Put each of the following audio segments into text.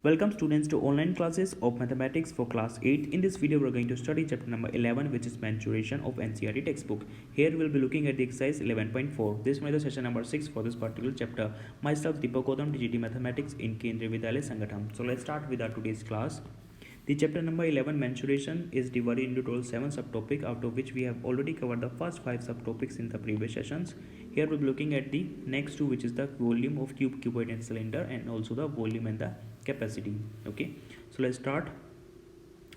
Welcome students to online classes of mathematics for class 8. In this video we are going to study chapter number 11, which is mensuration of NCERT textbook. Here we will be looking at the exercise 11.4. This is the session number 6 for this particular chapter. Myself Deepak Gautam, DGT Mathematics in Kendriya Vidyalaya Sangatham. So let's start with our today's class. The chapter number 11 mensuration is divided into total 7 subtopics, out of which we have already covered the first 5 subtopics in the previous sessions. Here we'll be looking at the next two, which is the volume of cube, cuboid and cylinder, and also the volume and the capacity. Okay, so let's start.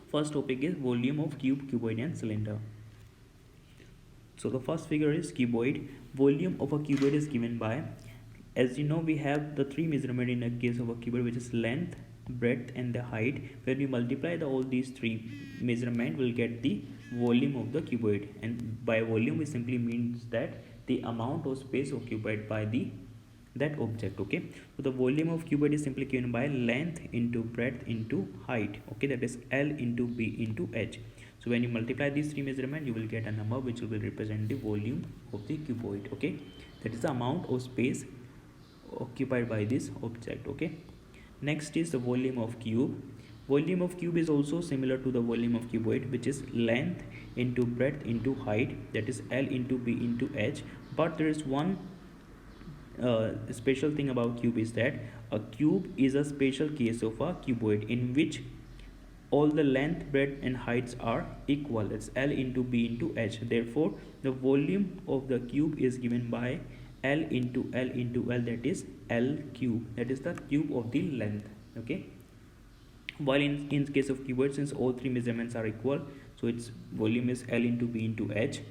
First topic is volume of cube, cuboid and cylinder. So the first figure is cuboid. Volume of a cuboid is given by, as you know, we have the three measurement in a case of a cuboid, which is length, breadth and the height. When we multiply all these three measurement, we'll get the volume of the cuboid, and by volume it simply means that the amount of space occupied by that object. Okay, so the volume of cuboid is simply given by length into breadth into height. Okay, that is L into B into H. So when you multiply these three measurements, you will get a number which will represent the volume of the cuboid. Okay, that is the amount of space occupied by this object. Okay, next is the volume of cube. Volume of cube is also similar to the volume of cuboid, which is length into breadth into height, that is L into B into H. But there is one special thing about cube is that a cube is a special case of a cuboid in which all the length, breadth and heights are equal. It's L into B into H. Therefore the volume of the cube is given by L into L into L, that is L cube, that is the cube of the length. Okay, while in case of cuboid, since all three measurements are equal, so its volume is L into B into H.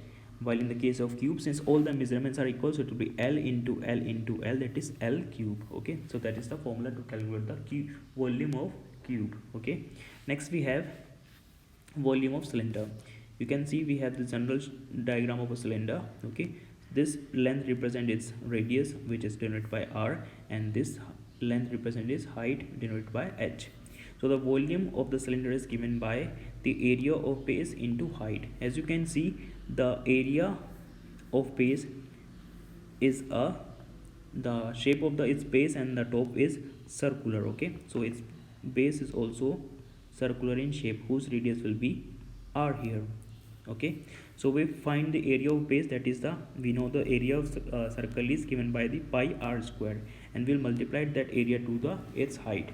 While in the case of cube, since all the measurements are equal, so it will be L into L into L, that is L cube. Okay, so that is the formula to calculate the volume of cube. Okay, next we have volume of cylinder. You can see we have the general diagram of a cylinder. Okay, this length represents its radius, which is denoted by R, and this length represents its height, denoted by H. So the volume of the cylinder is given by the area of base into height. As you can see, the area of base is the shape of its base, and the top is circular. Okay, so its base is also circular in shape, whose radius will be R here. Okay, so we find the area of base, that is we know the area of circle is given by the pi R square, and we'll multiply that area to its height,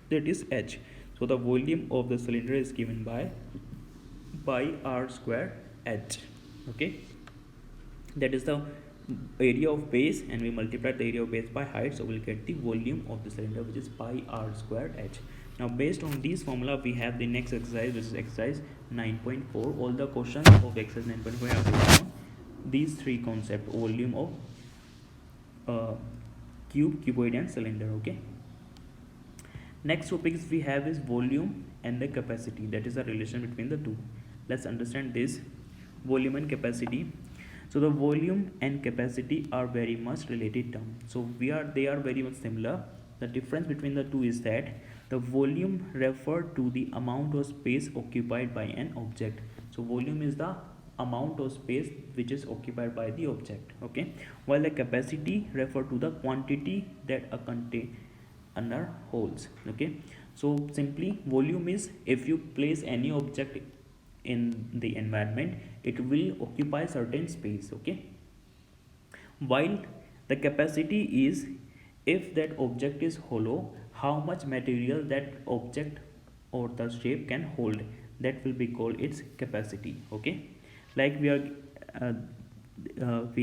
that is H. So the volume of the cylinder is given by pi R square H. Okay, that is the area of base, and we multiply the area of base by height, so we'll get the volume of the cylinder, which is pi R square H. Now based on this formula, we have the next exercise, which is exercise 9.4. All the questions of exercise 9.4 are based on these three concepts: volume of cube, cuboid and cylinder. Okay, next topics we have is volume and the capacity, that is the relation between the two. Let's understand this volume and capacity. So the volume and capacity are very much related terms. So they are very much similar. The difference between the two is that the volume refer to the amount of space occupied by an object. So volume is the amount of space which is occupied by the object. Okay, while the capacity refer to the quantity that a container holds. Okay, so simply volume is, if you place any object in the environment, it will occupy certain space. Okay, while the capacity is, if that object is hollow, how much material that object or the shape can hold, that will be called its capacity. Okay, like we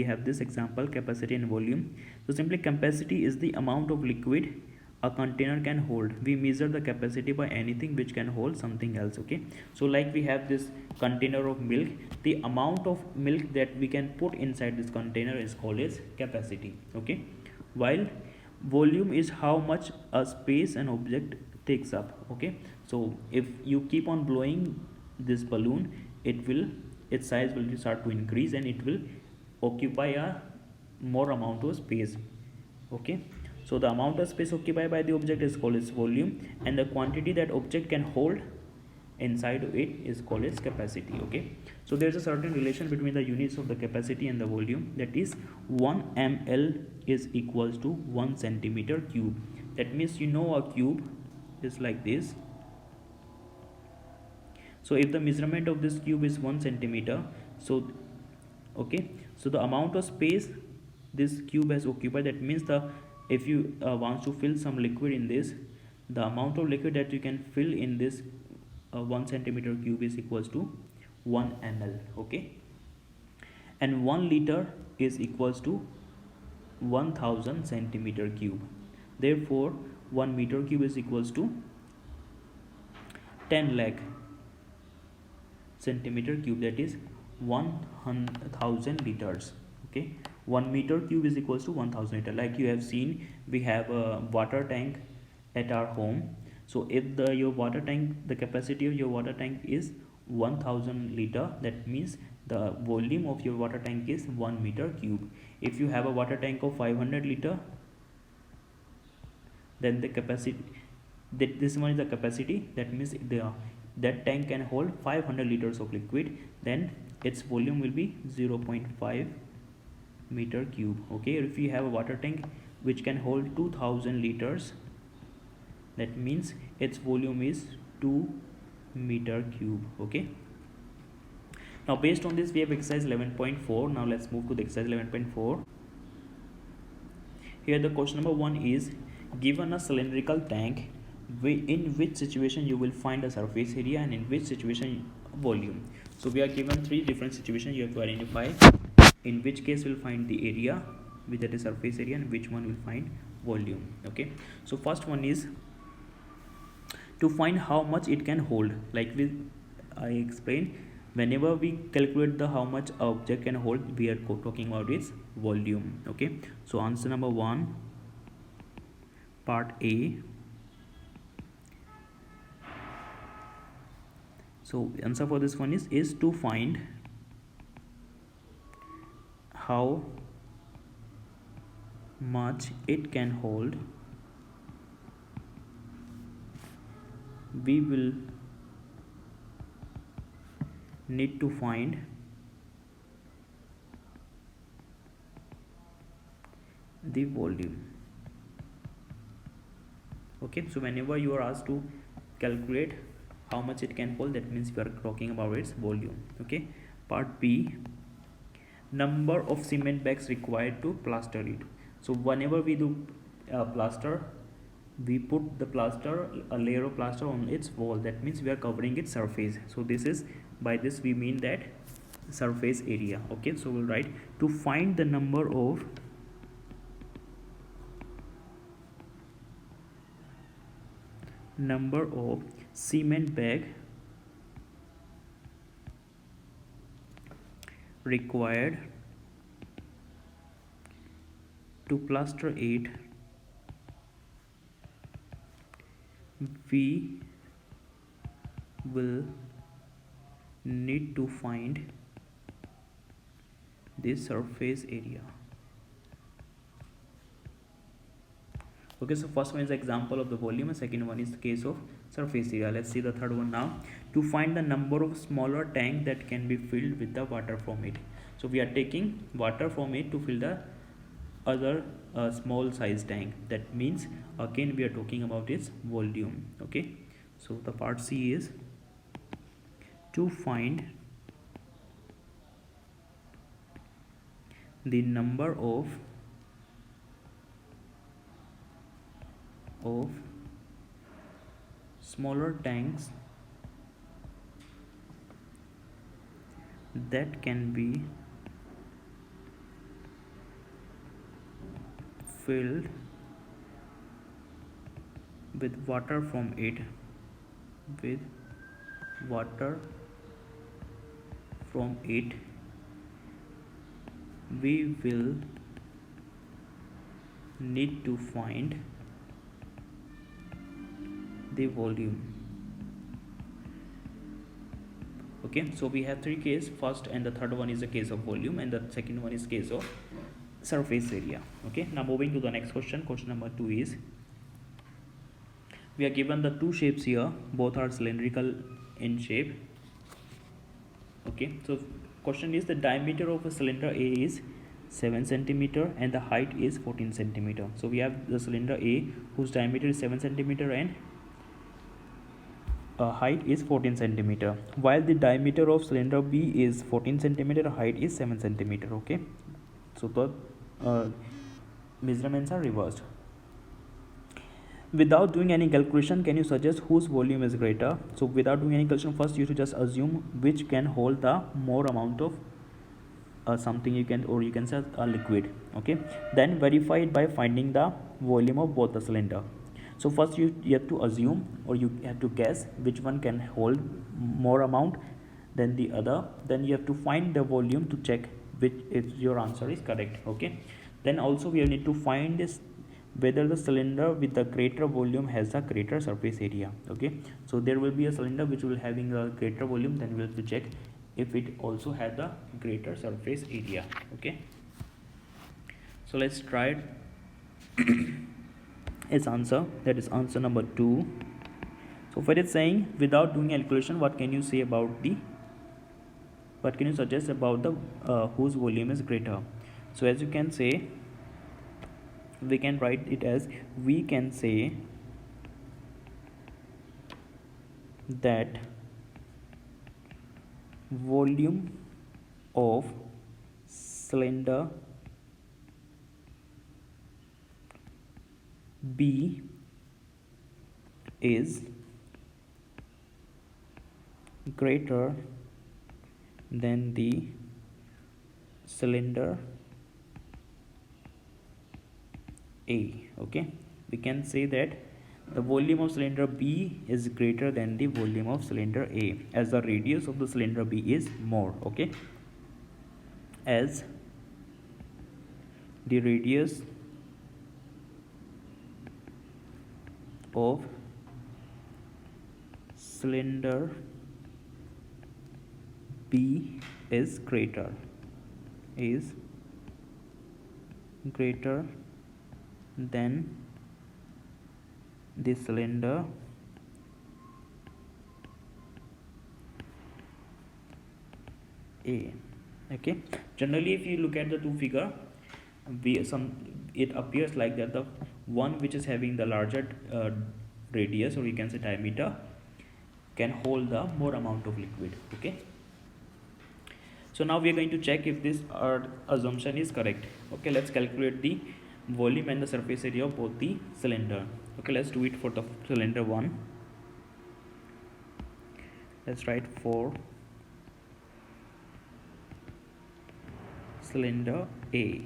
have this example, capacity and volume. So simply capacity is the amount of liquid a container can hold. We measure the capacity by anything which can hold something else. Okay, so like we have this container of milk, the amount of milk that we can put inside this container is called as capacity. Okay, while volume is how much a space an object takes up. Okay, so if you keep on blowing this balloon, its size will start to increase, and it will occupy a more amount of space. Okay, so the amount of space occupied by the object is called its volume, and the quantity that object can hold inside it is called its capacity. Okay, so there's a certain relation between the units of the capacity and the volume, that is 1 ml is equals to 1 centimeter cube. That means, you know, a cube is like this. So if the measurement of this cube is 1 centimeter, so okay, so the amount of space this cube has occupied, that means the if you want to fill some liquid in this, the amount of liquid that you can fill in this 1 centimeter cube is equals to 1 ml. Okay, and 1 liter is equals to 1000 centimeter cube. Therefore 1 meter cube is equals to 10 lakh centimeter cube, that is 1000 liters. Okay, 1 meter cube is equals to 1000 liter. Like you have seen, we have a water tank at our home. So if your water tank, the capacity of your water tank is 1000 liter, that means the volume of your water tank is 1 meter cube. If you have a water tank of 500 liter, then the capacity, this one is the capacity, that means that tank can hold 500 liters of liquid, then its volume will be 0.5 meter cube. Okay, if you have a water tank which can hold 2000 liters, that means its volume is 2 meter cube. Okay, now based on this we have exercise 11.4. now let's move to the exercise 11.4. Here the question number 1 is, given a cylindrical tank, in which situation you will find a surface area and in which situation volume. So we are given 3 different situations, you have to identify in which case we'll find the area, which that is surface area, and which one will find volume. Okay, so first one is to find how much it can hold. Like I explained, whenever we calculate the how much object can hold, we are talking about its volume. Okay, so answer number 1, part A. So answer for this one is to find how much it can hold. We will need to find the volume. Okay, so whenever you are asked to calculate how much it can hold, that means we are talking about its volume. Okay, part B, number of cement bags required to plaster it. So whenever we do plaster, we put the plaster, a layer of plaster on its wall, that means we are covering its surface. So this is, by this we mean that surface area. Okay, so we'll write to find the number of cement bag required to plaster it, we will need to find the surface area. Okay, so first one is example of the volume and second one is the case of surface area. Let's see the third one now. To find the number of smaller tank that can be filled with the water from it. So we are taking water from it to fill the other small size tank. That means again we are talking about its volume. Okay, so the part C is to find the number of smaller tanks that can be filled with water from it, we will need to find the volume. Okay, so we have 3 cases. First and the third one is a case of volume and the second one is case of surface area. Okay, now moving to the next question. Question number 2 is, we are given the 2 shapes here, both are cylindrical in shape. Okay, so question is, the diameter of a cylinder A is 7 centimeter and the height is 14 centimeter. So we have the cylinder A whose diameter is 7 centimeter and height is 14 centimeter, while the diameter of cylinder B is 14 centimeter, height is 7 centimeter. Okay, so the measurements are reversed. Without doing any calculation, can you suggest whose volume is greater? So without doing any calculation, first you should just assume which can hold the more amount of something, you can, or you can say a liquid. Okay, then verify it by finding the volume of both the cylinder. So first you have to assume, or you have to guess which one can hold more amount than the other. Then you have to find the volume to check which if your answer is correct. Okay, then also we need to find this whether the cylinder with the greater volume has a greater surface area. Okay, so there will be a cylinder which will having a greater volume, then we will have to check if it also had the greater surface area. Okay, so let's try it. Its answer, that is answer number 2. So for it saying without doing calculation, what can you say about the, what can you suggest about the whose volume is greater? So as you can say, we can write it as, we can say that volume of cylinder B is greater than the cylinder A. Okay, we can say that the volume of cylinder B is greater than the volume of cylinder A, as the radius of the cylinder B is more. Okay, as the radius of cylinder B is greater than the cylinder A. Okay, generally if you look at the two figure, it appears like that the one which is having the larger radius, or you can say diameter, can hold the more amount of liquid. Okay, so now we are going to check if this assumption is correct. Okay, let's calculate the volume and the surface area of both the cylinder. Okay, let's do it for the cylinder 1. Let's write for cylinder A.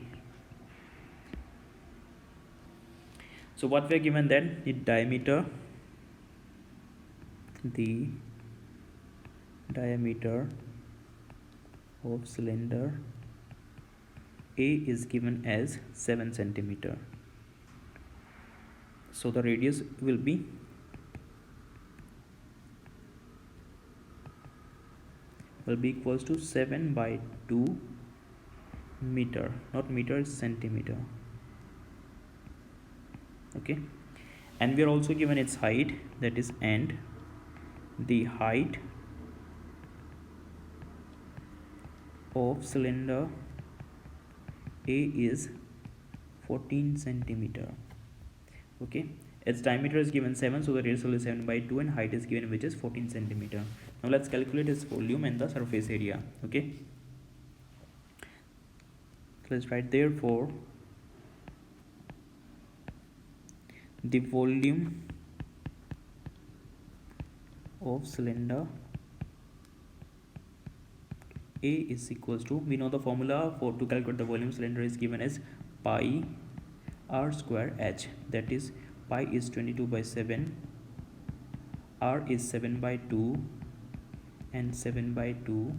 So what we are given then, the diameter of cylinder A is given as 7 centimeter. So the radius will be equals to 7 by 2 meter, not meter, it's centimeter. Okay, and we are also given its height, that is, and the height of cylinder A is 14 centimeter. Okay, its diameter is given 7, so the radius is 7 by 2, and height is given, which is 14 centimeter. Now let's calculate its volume and the surface area. Okay, so let's write, therefore the volume of cylinder A is equals to, we know the formula for to calculate the volume cylinder is given as pi r square h, that is pi is 22 by 7, r is 7 by 2, and 7 by 2.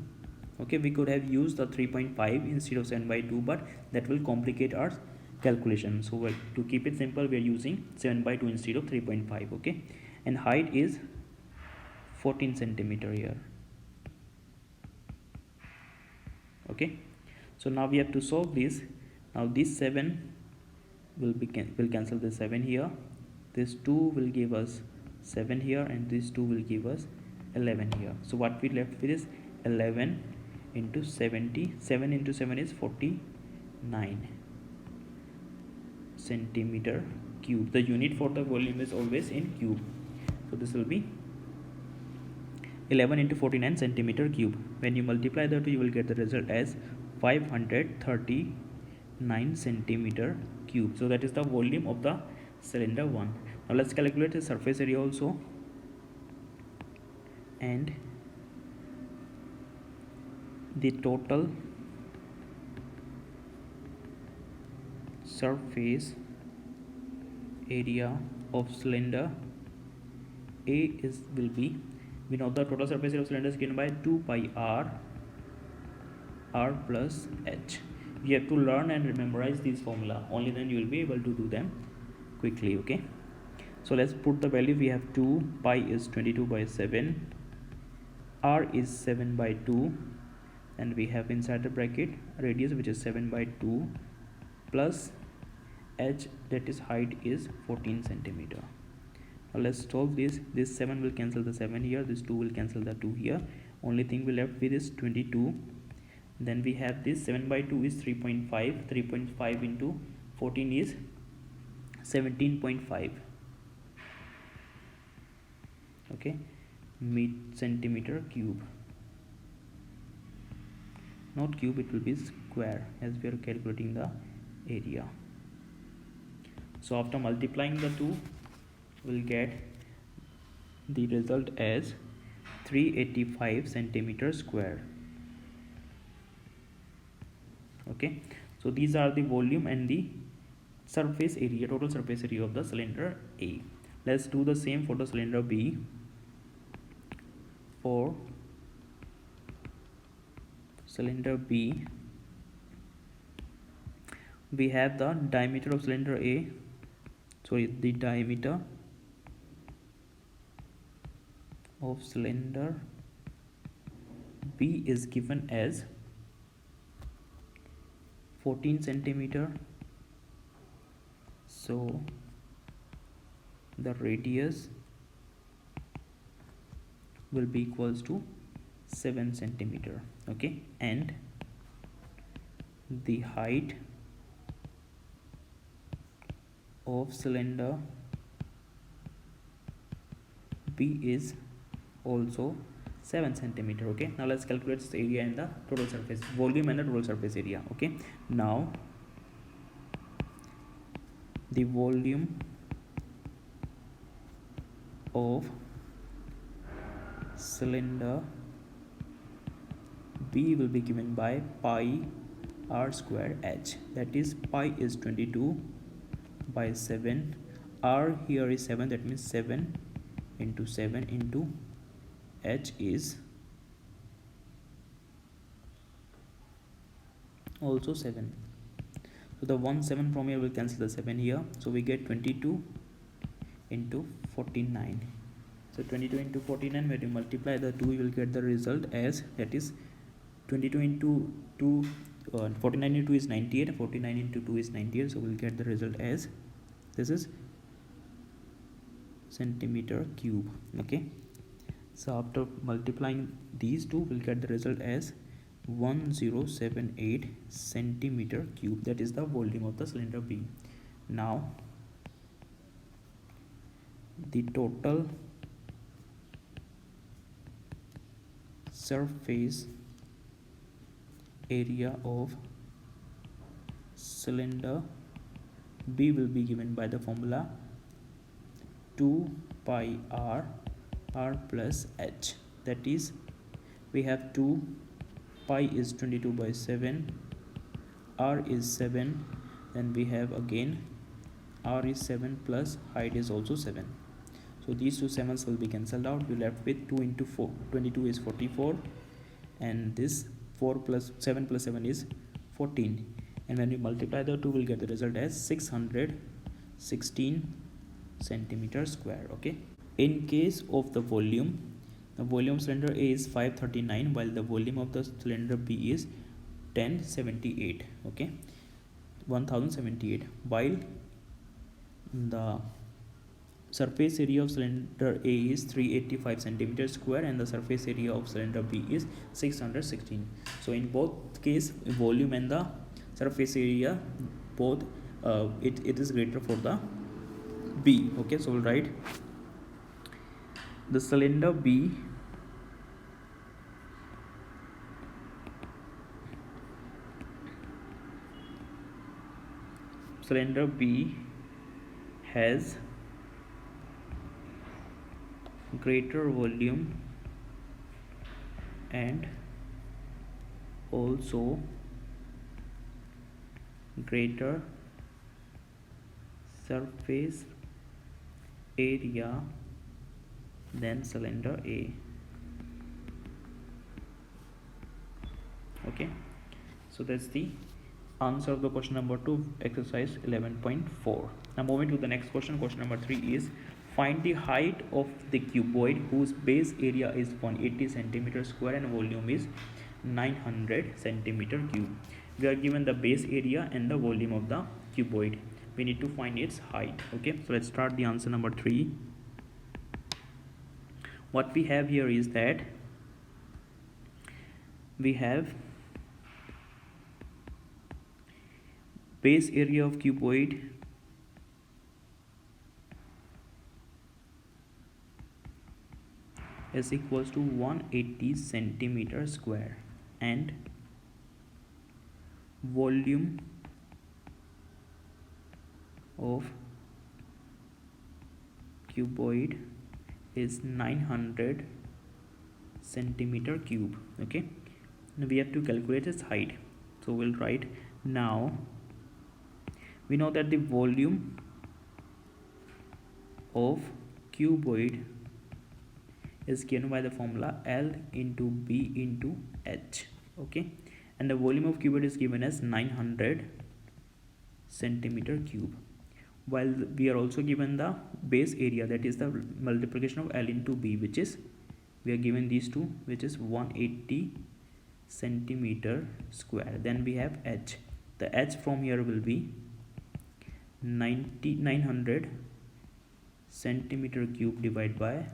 Okay, we could have used the 3.5 instead of 7 by 2, but that will complicate our calculation. So to keep it simple, we are using 7 by 2 instead of 3.5. Okay, and height is 14 centimeter here. Okay, so now we have to solve this. Now this 7 will cancel the 7 here, this 2 will give us 7 here, and this 2 will give us 11 here. So what we left with is 11 into 70. 7 into 7 is 49 centimeter cube. The unit for the volume is always in cube, so this will be 11 into 49 centimeter cube. When you multiply the two, you will get the result as 539 centimeter cube. So that is the volume of the cylinder 1. Now let's calculate the surface area also. And the total surface area of cylinder A will be, we know the total surface area of cylinder is given by 2 pi r plus h. You have to learn and memorize these formula, only then you will be able to do them quickly. Okay, so let's put the value. We have 2 pi is 22 by 7, r is 7 by 2, and we have inside the bracket radius, which is 7 by 2, plus h, that is height, is 14 centimeter. Now let's solve this. This 7 will cancel the 7 here, this 2 will cancel the 2 here, only thing we left with is 22. Then we have this 7 by 2 is 3.5, 3.5 into 14 is 17.5. okay, centimeter cube, not cube, it will be square, as we are calculating the area. So after multiplying the two, we'll get the result as 385 centimeter square. Okay, so these are the volume and the surface area, total surface area of the cylinder A. Let's do the same for the cylinder B. For cylinder B, we have the diameter of cylinder A, the diameter of cylinder B is given as 14 centimeter. So the radius will be equals to 7 centimeter. Okay, and the height of cylinder B is also 7 centimeter. Okay, now let's calculate this area and the total surface volume and the total surface area. Okay, now the volume of cylinder B will be given by pi r square h, that is pi is 22 by 7, r here is 7, that means 7 into 7 into h is also 7. So the 7 from here will cancel the 7 here, so we get 22 into 49. So 22 into 49, when you multiply the 2, you will get the result as, that is 22 into 2, 49 into 2 is 98, 49 into 2 is 98, so we'll get the result as, this is centimeter cube. Okay, so after multiplying these two, we'll get the result as 1078 centimeter cube, that is the volume of the cylinder B. Now the total surface area of cylinder B will be given by the formula 2 pi r plus h, that is we have 2 pi is 22 by 7, r is 7, then we have again r is 7 plus height is also 7. So these two 7s will be cancelled out. We left with 2 into 4, 22 is 44, and this 4 plus 7 plus 7 is 14, and when we multiply the two, we'll get the result as 616 centimeter square. Okay, in case of the volume of cylinder A is 539, while the volume of the cylinder B is 1078. Okay, 1078, while the surface area of cylinder A is 385 centimeter square and the surface area of cylinder B is 616. So in both case, volume and the surface area, both it is greater for the B. Okay, so we'll write the cylinder B cylinder B has greater volume and also greater surface area than cylinder A. Okay, so that's the answer of the question number 2, exercise 11.4. Now moving to the next question. Question number 3 is find the height of the cuboid whose base area is 180 centimeter square and volume is 900 centimeter cube. We are given the base area and the volume of the cuboid. We need to find its height. Okay, so let's start the answer number 3. What we have here is that we have base area of cuboid is equals to 180 centimeter square and volume of cuboid is 900 centimeter cube. Okay, now we have to calculate its height, so we'll write now. We know that the volume of cuboid is given by the formula L into B into H. Okay, and the volume of cuboid is given as 900 centimeter cube, while we are also given the base area, that is the multiplication of L into B, which is we are given these two, which is 180 centimeter square. Then we have H. The H from here will be 900 centimeter cube divided by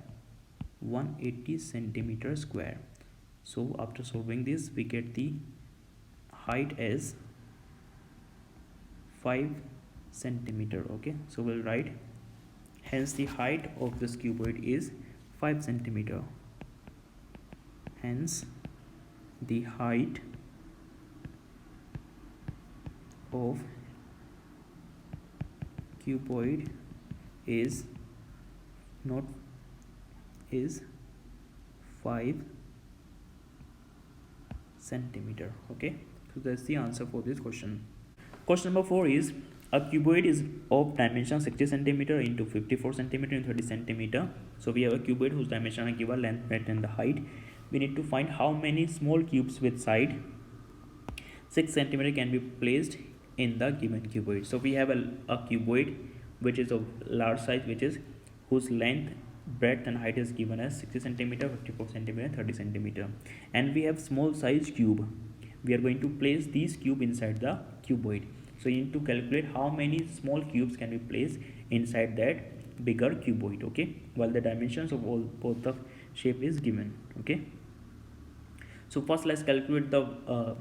180 centimeter square. So after solving this, we get the height as 5 centimeter. Okay, so we'll write hence the height of this cuboid is 5 centimeter. Hence the height of cuboid is 5 centimeter. Okay, so that's the answer for this question. Question number 4 is a cuboid is of dimension 60 centimeter into 54 centimeter and 30 centimeter. So we have a cuboid whose dimension are given, length, breadth and the height. We need to find how many small cubes with side 6 centimeter can be placed in the given cuboid. So we have a cuboid which is of large size, which is whose length, breadth and height is given as 60 centimeter, 54 centimeter, 30 centimeter, and we have small size cube. We are going to place these cube inside the cuboid. So you need to calculate how many small cubes can be placed inside that bigger cuboid. Okay, while the dimensions of both the shape is given. Okay, so first let's calculate the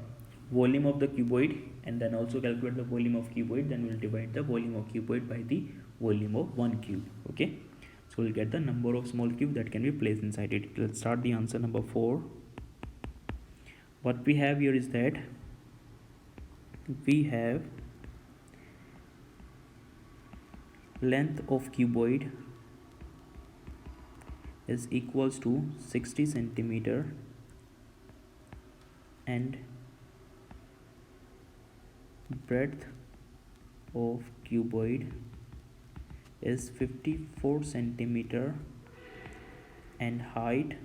volume of the cuboid and then also calculate the volume of cuboid. Then we'll divide the volume of cuboid by the volume of one cube. Okay, so we'll get the number of small cube that can be placed inside it. Let's start the answer number 4. What we have here is that we have length of cuboid is equals to 60 centimeter and breadth of cuboid is 54 centimeter and height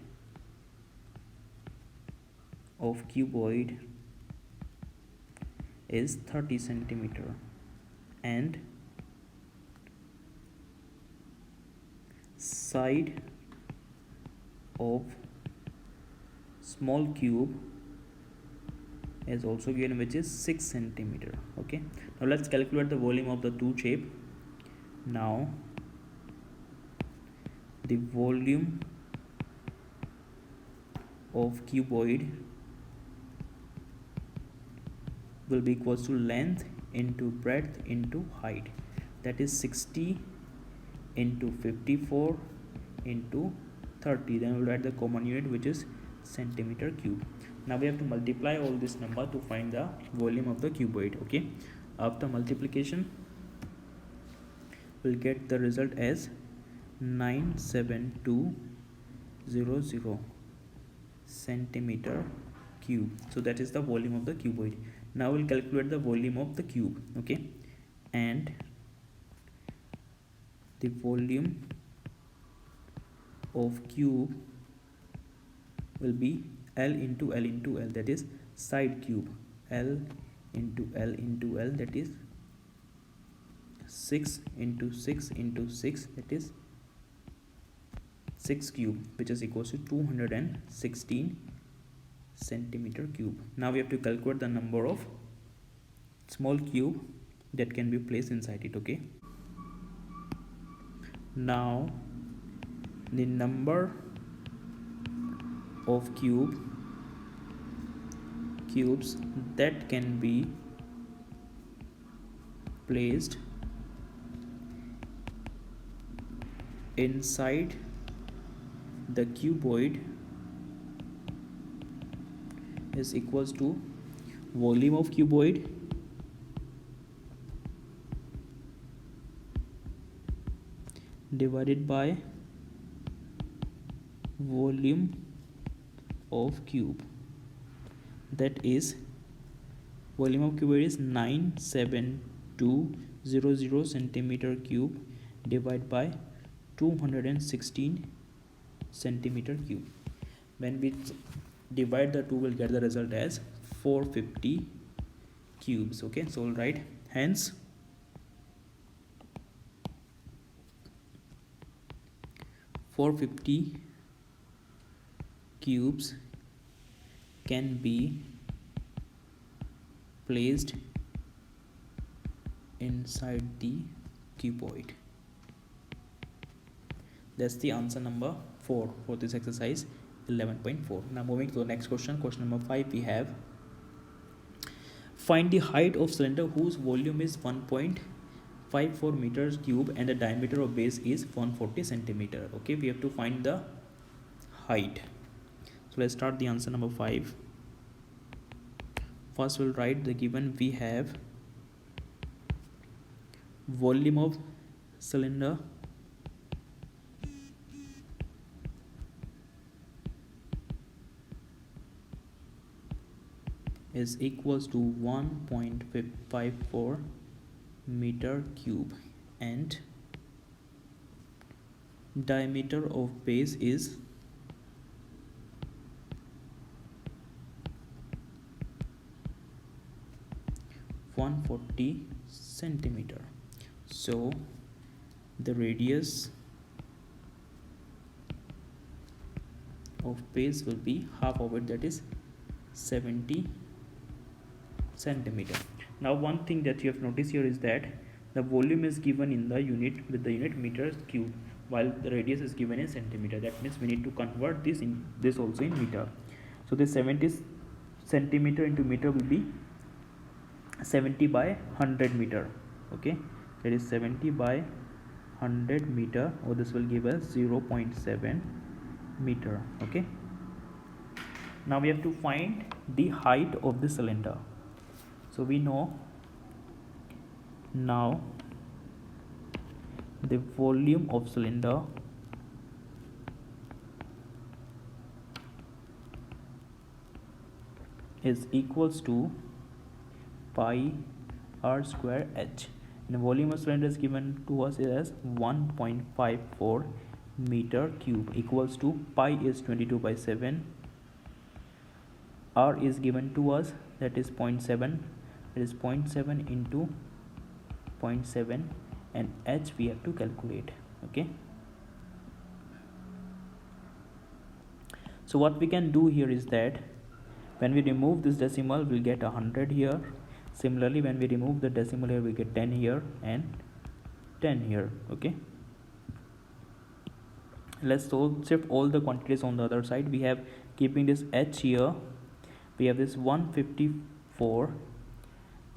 of cuboid is 30 centimeter and side of small cube is also given, which is 6 centimeter. Okay, now let's calculate the volume of the two shape. Now the volume of cuboid will be equals to length into breadth into height, that is 60 into 54 into 30. Then we'll write the common unit, which is centimeter cube. Now we have to multiply all this number to find the volume of the cuboid. Okay, after multiplication will get the result as 97200 centimeter cube. So that is the volume of the cuboid. Now we'll calculate the volume of the cube. Okay, and the volume of cube will be L into L into L, that is side cube. L into L into L, that is 6 into 6 into 6, that is 6 cube, which is equals to 216 centimeter cube. Now we have to calculate the number of small cube that can be placed inside it. Okay, now the number of cubes that can be placed inside the cuboid is equals to volume of cuboid divided by volume of cube, that is volume of cuboid is 97200 centimeter cube divided by 216 centimeter cube. When we divide the two, we'll get the result as 450 cubes. Okay, so we'll write hence 450 cubes can be placed inside the cuboid. That's the answer number 4 for this exercise 11.4. Now moving to the next question, question number 5, we have find the height of cylinder whose volume is 1.54 meters cube and the diameter of base is 140 centimeter. Okay, we have to find the height. So let's start the answer number 5. First we'll write the given. We have volume of cylinder is equals to 1.54 meter cube and diameter of base is 140 centimeter. So the radius of base will be half of it, that is 70 centimeter. Now one thing that you have noticed here is that the volume is given in the unit with the unit meters cube, while the radius is given in centimeter. That means we need to convert this also in meter. So this 70 centimeter into meter will be 70 by 100 meter. Okay, that is 70 by 100 meter, or this will give us 0.7 meter. Okay, now we have to find the height of the cylinder. So we know now the volume of cylinder is equals to pi r square h, and the volume of cylinder is given to us as 1.54 meter cube equals to pi is 22 by 7, r is given to us, that is 0.7, that is 0.7 into 0.7, and h we have to calculate. Okay, so what we can do here is that when we remove this decimal, we'll get 100 here. Similarly, when we remove the decimal here, we get 10 here and 10 here. Okay, let's shift all the quantities on the other side. We have, keeping this h here, we have this 154,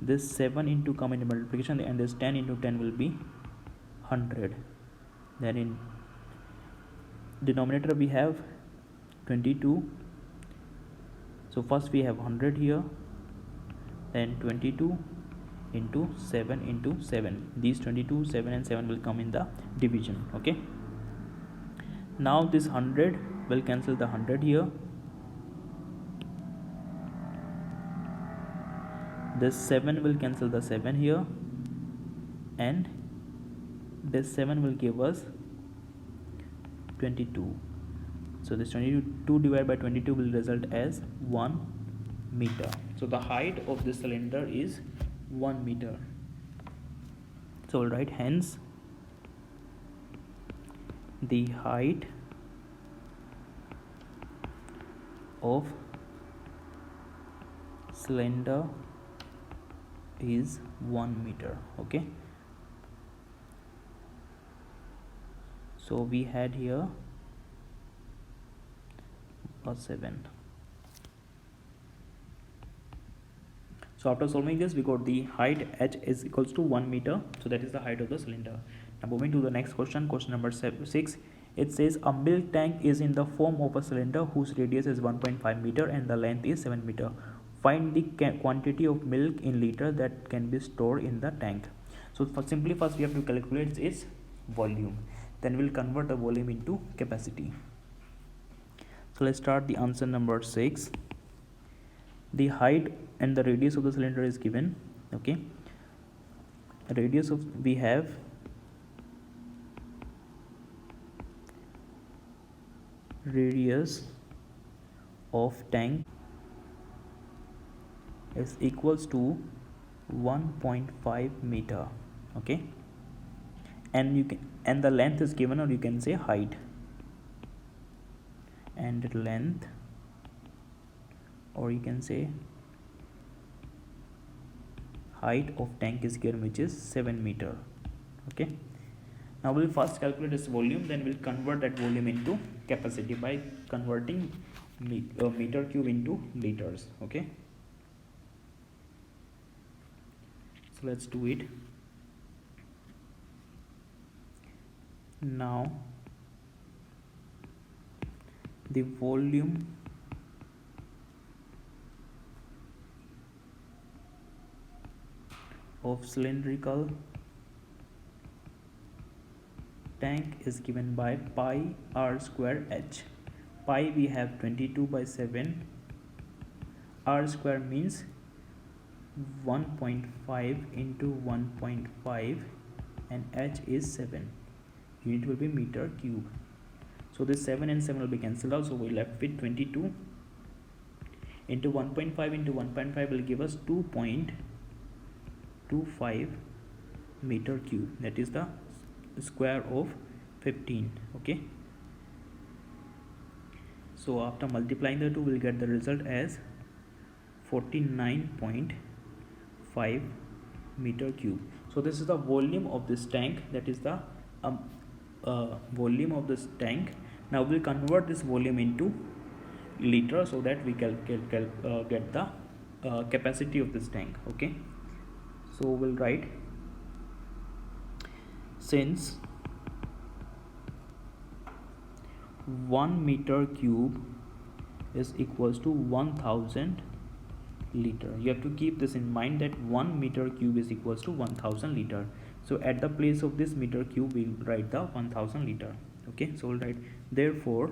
this 7 into common multiplication, and this 10 into 10 will be 100. Then in denominator we have 22. So first we have 100 here, then 22, into 7 into 7. These 22, 7 and 7 will come in the division. Okay, now this 100 will cancel the 100 here. This 7 will cancel the 7 here, and this 7 will give us 22. So this 22 divided by 22 will result as 1 meter. So the height of this cylinder is 1 meter. So we'll write hence the height of cylinder is 1 meter. Okay, so we had here a 7. So after solving this, we got the height h is equals to 1 meter. So that is the height of the cylinder. Now moving to the next question, question number 6. It says a milk tank is in the form of a cylinder whose radius is 1.5 meter and the length is 7 meter. Find the quantity of milk in liter that can be stored in the tank. So first we have to calculate its volume. Then we'll convert the volume into capacity. So let's start the answer number 6. The height and the radius of the cylinder is given. Okay, radius of we have radius of tank is equals to 1.5 meter. Okay, and the length is given, or you can say height, and length, or you can say height of tank is given, which is 7 meter. Okay, now we'll first calculate this volume, then we'll convert that volume into capacity by converting meter cube into liters. Okay, so let's do it. Now the volume of cylindrical tank is given by pi r square h. Pi we have 22 by 7, r square means 1.5 into 1.5, and h is 7. Unit will be meter cube. So this 7 and 7 will be cancelled out, so we left with 22 into 1.5 into 1.5 will give us 2.25 meter cube. That is the square of 15. Okay, so after multiplying the two, we'll get the result as 49.5 meter cube. So this is the volume of this tank, that is the volume of this tank. Now we'll convert this volume into liter so that we can get the capacity of this tank. Okay, so we'll write, since 1 meter cube is equals to 1000 liter. You have to keep this in mind, that 1 meter cube is equals to 1000 liter. So at the place of this meter cube, we'll write the 1000 liter. Okay, so we'll write, therefore,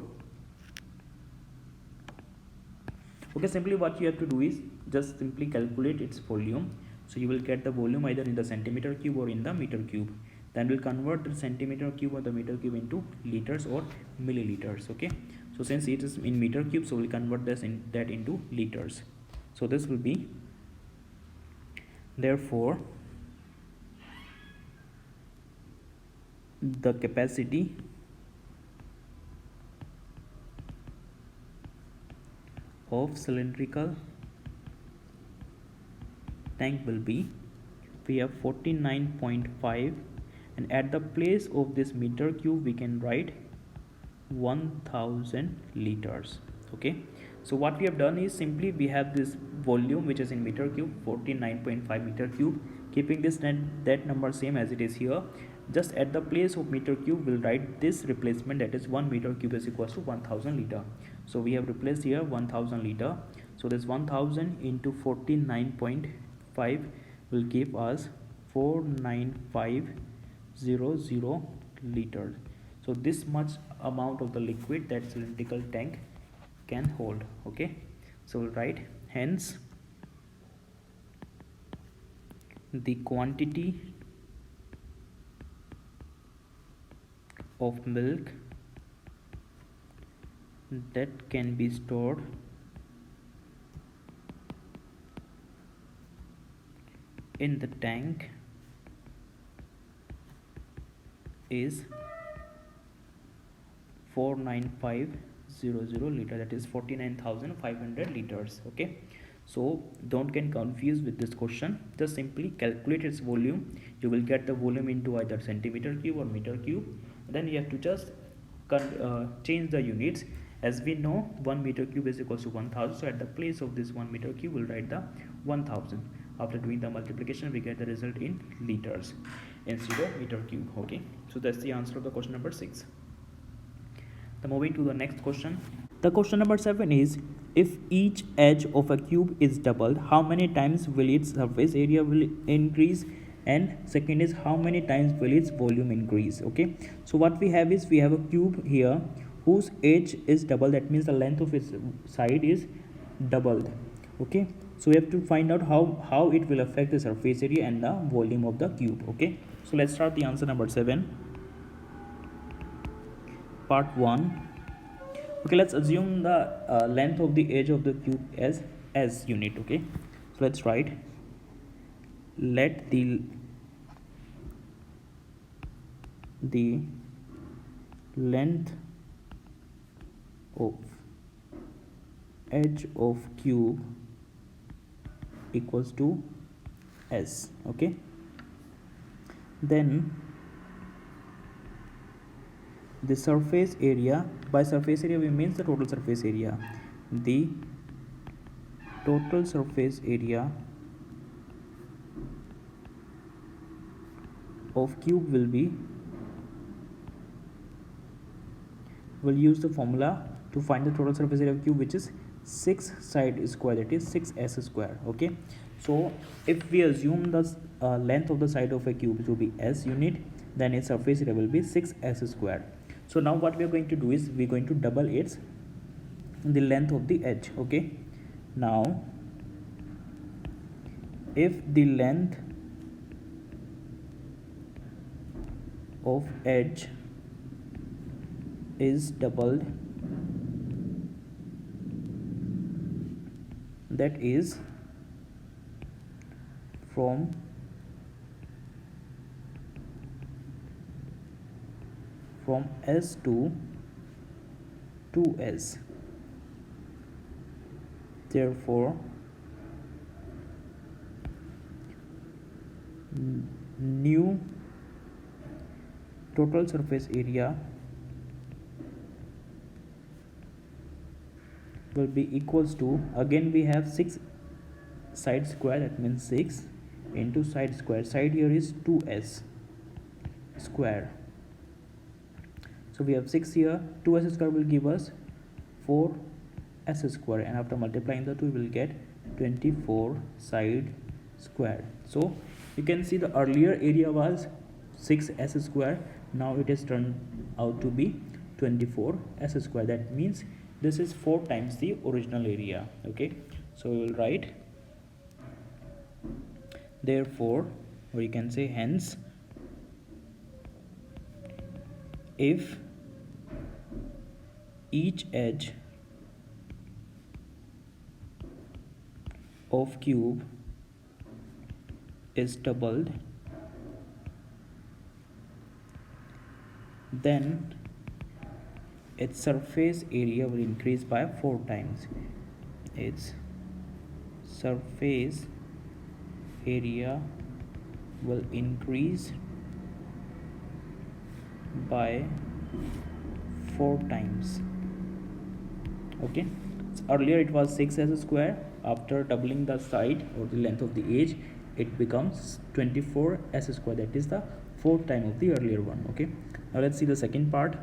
okay, simply what you have to do is just simply calculate its volume. So you will get the volume either in the centimeter cube or in the meter cube. Then we'll convert the centimeter cube or the meter cube into liters or milliliters. Okay, so since it is in meter cube, so we'll convert that into liters. So this will be, therefore, the capacity of cylindrical tank will be, we have 49.5, and at the place of this meter cube we can write 1000 liters. Okay, so what we have done is simply we have this volume which is in meter cube, 49.5 meter cube. Keeping this that number same as it is here, just at the place of meter cube we'll write this replacement, that is 1 meter cube is equals to 1000 liter. So we have replaced here 1000 liter. So this 1000 into 49.5 will give us 49500 liters. So this much amount of the liquid that cylindrical tank can hold. Okay, so we'll write hence the quantity of milk that can be stored in the tank is 49500 liter, that is 49,500 liters. Okay, so don't get confused with this question, just simply calculate its volume. You will get the volume into either centimeter cube or meter cube, then you have to just change the units. As we know, 1 meter cube is equals to 1000, so at the place of this 1 meter cube we'll write the 1000. After doing the multiplication, we get the result in liters instead of meter cube. Okay, so that's the answer of the question number 6. Then moving to the next question. The question number 7 is, if each edge of a cube is doubled, how many times will its surface area will increase, and second is how many times will its volume increase. Okay, so what we have is, we have a cube here whose edge is doubled, that means the length of its side is doubled. Okay, so we have to find out how it will affect the surface area and the volume of the cube. Okay, so let's start the answer number 7, part 1. Okay, let's assume the length of the edge of the cube as s unit. Okay, so let's write, let the length of edge of cube equals to s. Okay, then the surface area, by surface area we means the total surface area, the total surface area of cube will use the formula to find the total surface area of cube, which is 6 side square, that is 6s square. Okay, so if we assume the length of the side of a cube to be s unit, then its surface area will be 6s square. So now what we are going to do is, we are going to double the length of the edge. Okay, now if the length of edge is doubled, that is from s to 2s, therefore new total surface area will be equals to, again we have 6 side square, that means 6 into side square, side here is 2s square, so we have 6 here, 2s square will give us 4s square, and after multiplying the two we will get 24 side square. So you can see the earlier area was 6s square, now it is turned out to be 24s square, that means this is 4 times the original area. Okay, so we will write, therefore, or you can say hence, if each edge of cube is doubled, then its surface area will increase by 4 times. Its surface area will increase by 4 times. Okay, so earlier it was 6s square, after doubling the side or the length of the edge, it becomes 24s square, that is the 4th time of the earlier one. Okay, now let's see the second part.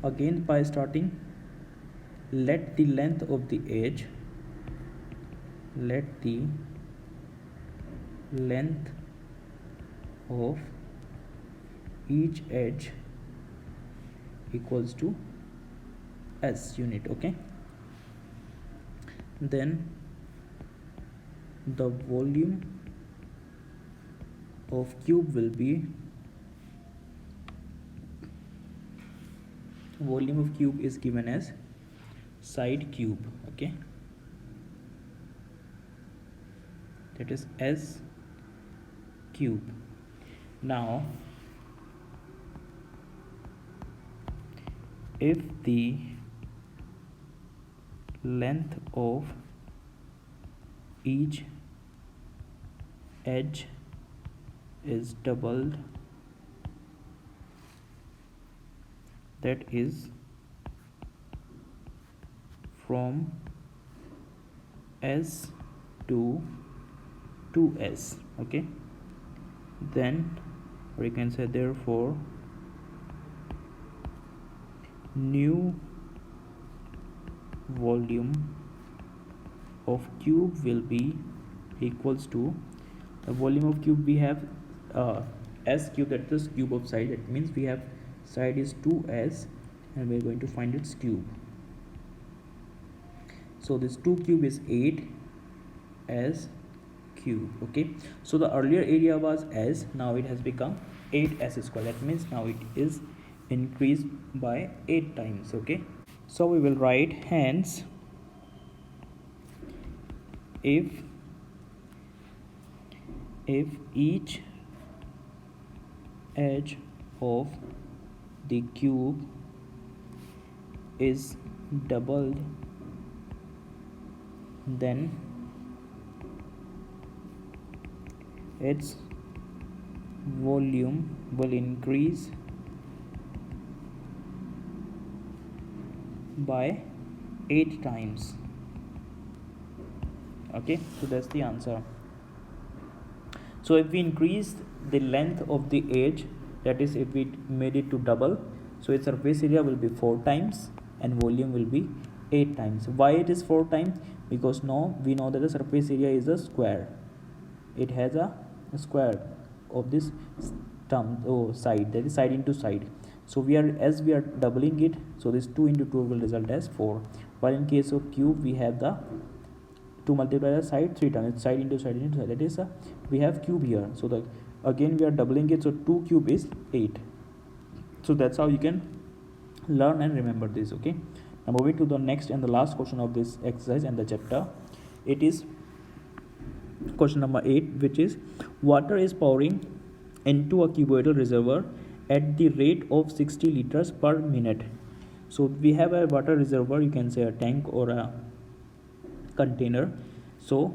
Again, by starting, let the length of the edge length of each edge equals to S unit. Okay, then the volume of cube will be, volume of cube is given as side cube. Okay, that is S cube. Now if the length of each edge is doubled, that is from S to 2S. Okay, then we can say therefore new volume of cube will be equals to the volume of cube. We have S cube, that is cube of side, that means we have side is 2S and we are going to find its cube. So this 2 cube is 8S cube. Okay, so the earlier area was S, now it has become 8S square, that means now it is increased by 8 times. Okay, so we will write hence if each edge of the cube is doubled, then its volume will increase by 8 times. Okay, so that's the answer. So if we increase the length of the edge, that is if we made it to double, so its surface area will be 4 times and volume will be 8 times. Why it is 4 times? Because now we know that the surface area is a square, it has a square of this side, that is side into side. So as we are doubling it, so this 2 into 2 will result as 4, while in case of cube we have the 2 multiply the side 3 times, side into side into side, that is we have cube here. So the again we are doubling it, so 2 cube is 8. So that's how you can learn and remember this. Okay, now moving to the next and the last question of this exercise and the chapter, it is question number 8, which is water is pouring into a cuboidal reservoir at the rate of 60 liters per minute. So we have a water reservoir, you can say a tank or a container. So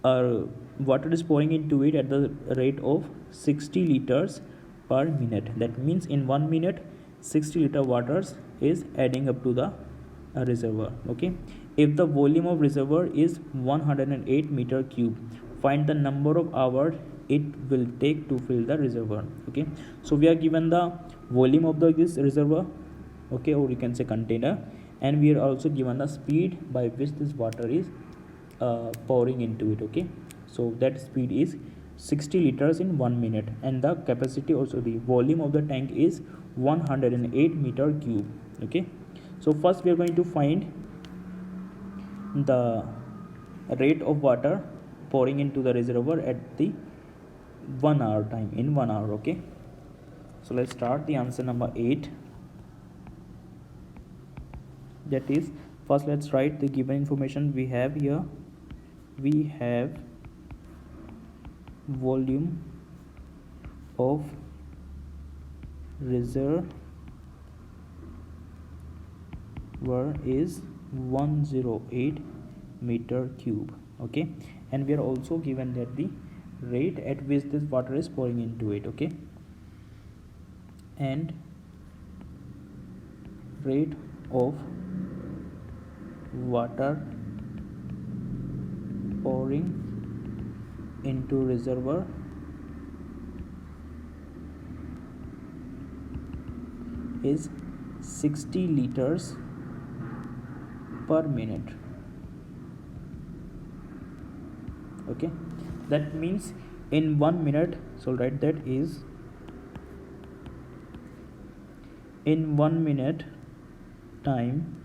water is pouring into it at the rate of 60 liters per minute. That means in 1 minute 60 liter waters is adding up to the reservoir. Okay, if the volume of reservoir is 108 meter cube, find the number of hours it will take to fill the reservoir. Okay, so we are given the volume of this reservoir, okay, or you can say container, and we are also given the speed by which this water is pouring into it. Okay, so that speed is 60 liters in 1 minute, and the capacity, also the volume of the tank is 108 meter cube. Okay, so first we are going to find the rate of water pouring into the reservoir at the 1 hour time, in 1 hour. Okay, so let's start the answer number 8. That is, first let's write the given information we have here. We have volume of reservoir is 108 meter cube. Okay, and we are also given that the rate at which this water is pouring into it. Okay, and rate of water pouring into reservoir is 60 liters per minute. Okay, that means in 1 minute, so write that is in 1 minute time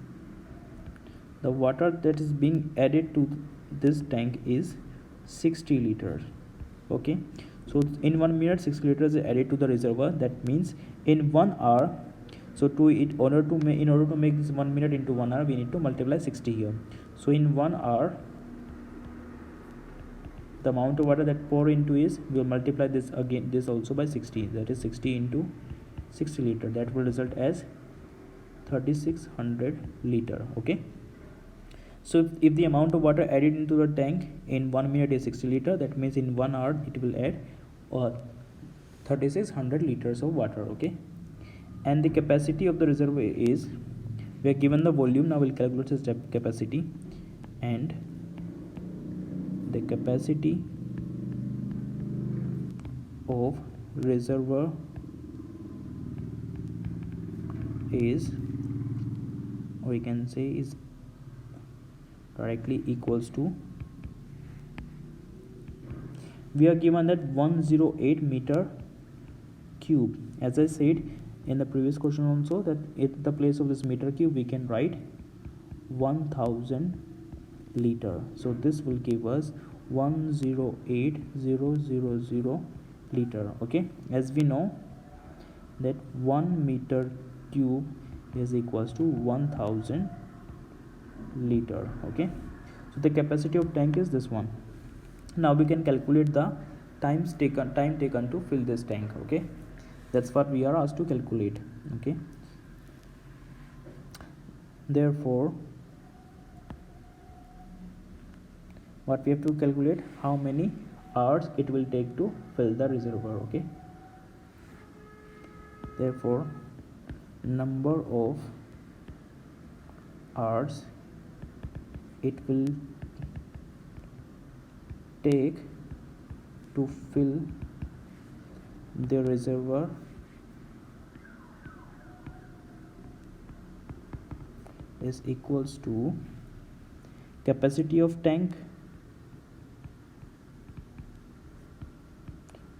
the water that is being added to this tank is 60 liters. Okay, so in 1 minute 60 liters is added to the reservoir. That means in 1 hour, so in order to make this 1 minute into 1 hour, we need to multiply 60 here. So in 1 hour, the amount of water that pour into is, we'll multiply this again, this also by 60, that is 60 into 60 liter, that will result as 3600 liter. Okay, so if the amount of water added into the tank in 1 minute is 60 liter, that means in 1 hour it will add 3600 liters of water. Okay, and the capacity of the reservoir is, we are given the volume. Now we'll calculate this capacity, and the capacity of reservoir is, we can say, is directly equals to, we are given that 108 meter cube. As I said in the previous question also, that at the place of this meter cube we can write 1000 liter. So this will give us 108000 liter. Okay, as we know that 1 meter cube is equals to 1000 liter. Okay, so the capacity of tank is this one. Now we can calculate the time taken to fill this tank. Okay, that's what we are asked to calculate. Okay, therefore what we have to calculate, how many hours it will take to fill the reservoir. Okay, therefore number of hours it will take to fill the reservoir is equals to capacity of tank,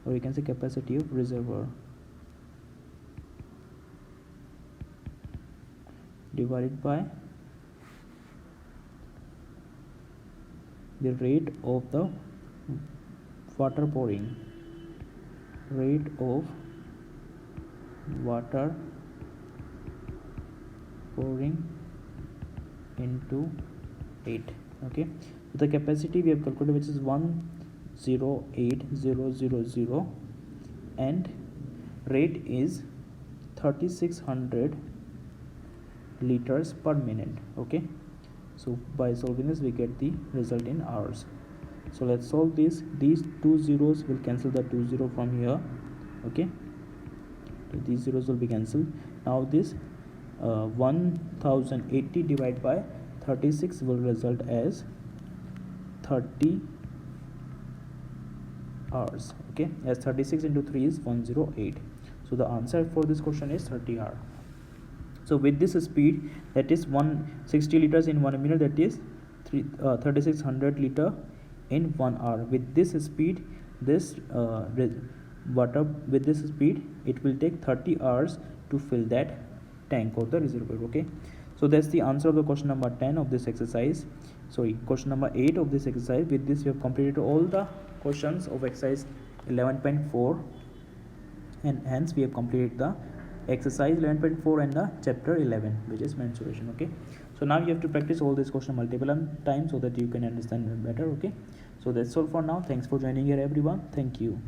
or we can say capacity of reservoir, divided by the rate of the water pouring, rate of water pouring into 8. Okay, so the capacity we have calculated, which is 108000, and rate is 3600 liters per minute. Okay, so by solving this we get the result in hours. So let's solve this. These two zeros will cancel the 20 from here. Okay, so these zeros will be cancelled. Now this 1080 divided by 36 will result as 30 hours. Okay, as 36 into 3 is 108. So the answer for this question is 30 hours. So with this speed, that is 160 liters in 1 minute, that is 3600 liter in 1 hour. With this speed, this water, with this speed, it will take 30 hours to fill that tank or the reservoir. Okay, so that's the answer of the question number 10 of this exercise. Sorry, question number 8 of this exercise. With this we have completed all the questions of exercise 11.4, and hence we have completed the exercise 11.4 and the chapter 11, which is mensuration. Okay, so now you have to practice all this question multiple times so that you can understand it better. Okay, so that's all for now. Thanks for joining here everyone. Thank you.